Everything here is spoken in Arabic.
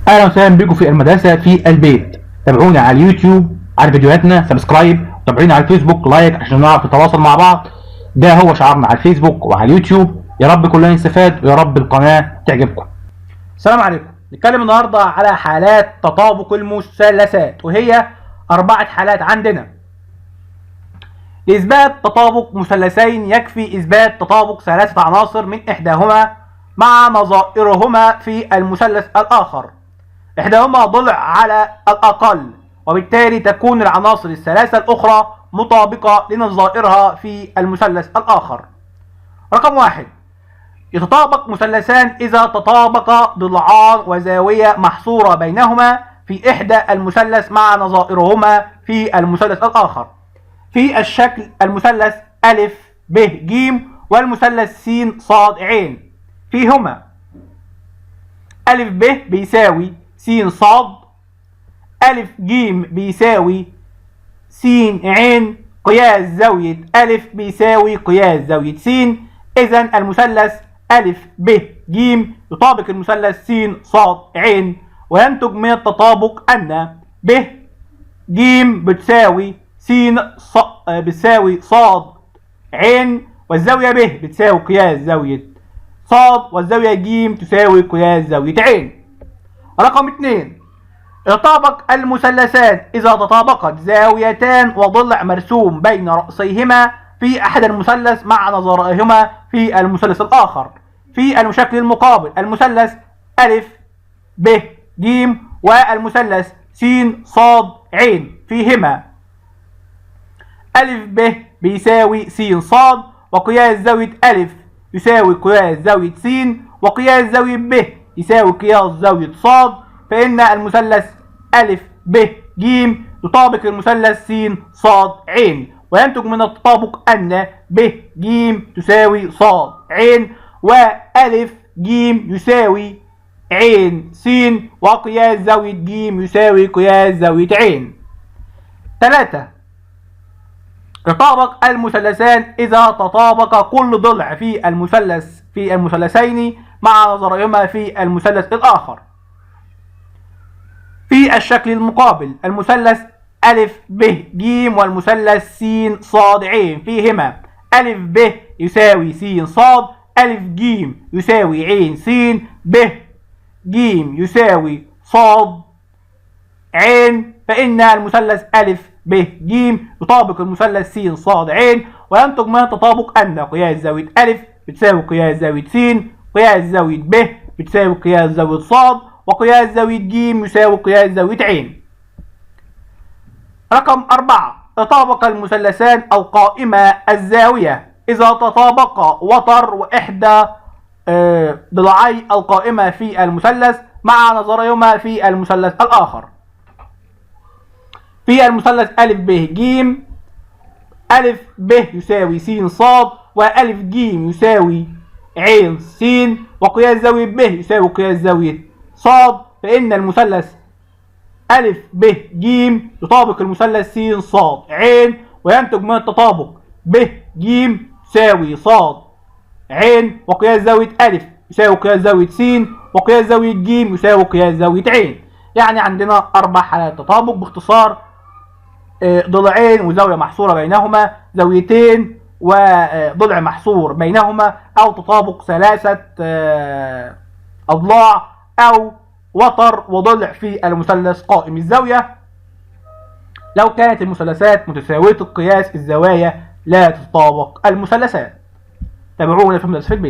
اهلا وسهلا بكم في المدرسه في البيت. تابعونا على اليوتيوب على فيديوهاتنا، سبسكرايب، وتابعونا على الفيسبوك لايك عشان نعرف نتواصل مع بعض. ده هو شعارنا على الفيسبوك وعلى اليوتيوب. يا رب كلنا نستفاد ويا رب القناه تعجبكم. السلام عليكم. نتكلم النهارده على حالات تطابق المثلثات، وهي 4 حالات عندنا. لإثبات تطابق مثلثين يكفي إثبات تطابق 3 عناصر من إحداهما مع نظائرهما في المثلث الآخر. إحداهما ضلع على الأقل، وبالتالي تكون العناصر الثلاثة الأخرى مطابقة لنظائرها في المثلث الآخر. رقم 1: يتطابق مثلثان إذا تطابق ضلعان وزاوية محصورة بينهما في إحدى المثلث مع نظائرهما في المثلث الآخر. في الشكل المثلث أ ب ج والمثلث س ص ع فيهما أ ب بيساوي س ص، أ ج بيساوي س ع، قياس زاوية أ بيساوي قياس زاوية س. إذا المثلث أ ب ج يطابق المثلث س ص ع، وينتج من التطابق أن ب ج بتساوي بتساوي ص ع، والزاوية ب بتساوي قياس زاوية ص، والزاوية ج تساوي قياس زاوية ع. رقم 2: يتطابق المثلثان إذا تطابقت زاويتان وضلع مرسوم بين رأسيهما في أحد المثلث مع نظائرهما في المثلث الآخر. في الشكل المقابل المثلث أ ب ج والمثلث س ص ع فيهما أ ب بيساوي س ص، وقياس زاوية أ يساوي قياس زاوية س، وقياس زاوية ب يساوي قياس زاوية ص. فإن المثلث أ ب ج يطابق المثلث س ص ع، وينتج من التطابق أن ب ج تساوي ص ع، وأ ج يساوي ع س، وقياس زاوية ج يساوي قياس زاوية ع. 3: يتطابق المثلثان إذا تطابق كل ضلع في المثلثين مع نظائرهما في المثلث الآخر. في الشكل المقابل المثلث أ ب ج والمثلث س ص ع فيهما أ ب يساوي س ص، أ ج يساوي ع س، ب ج يساوي ص ع. فإن المثلث أ ب ج يطابق المثلث س ص ع، وينتج من التطابق أن قياس زاوية أ بتساوي قياس زاوية س، قياس زاوية ب بتساوي قياس زاوية ص، وقياس زاوية ج يساوي قياس زاوية ع. رقم 4: تطابق المثلثان القائما الزاوية إذا تطابق وتر وإحدى ضلعي القائمة في المثلث مع نظائرهما في المثلث الآخر. في المثلث أ ب ج أ ب يساوي س ص، وأ ج يساوي ع س، وقياس زاوية ب يساوي قياس زاوية ص. فإن المثلث أ ب ج يطابق المثلث س ص ع، وينتج من التطابق ب ج يساوي ص ع، وقياس زاوية أ يساوي قياس زاوية س، وقياس زاوية ج يساوي قياس زاوية ع. يعني عندنا 4 حالات تطابق باختصار: ضلعين وزاوية محصورة بينهما، زاويتين وضلع محصور بينهما، أو تطابق 3 أضلاع، أو وتر وضلع في المثلث قائم الزاوية. لو كانت المثلثات متساوية القياس الزوايا لا تتطابق المثلثات. تابعونا في المدرسة في البيت.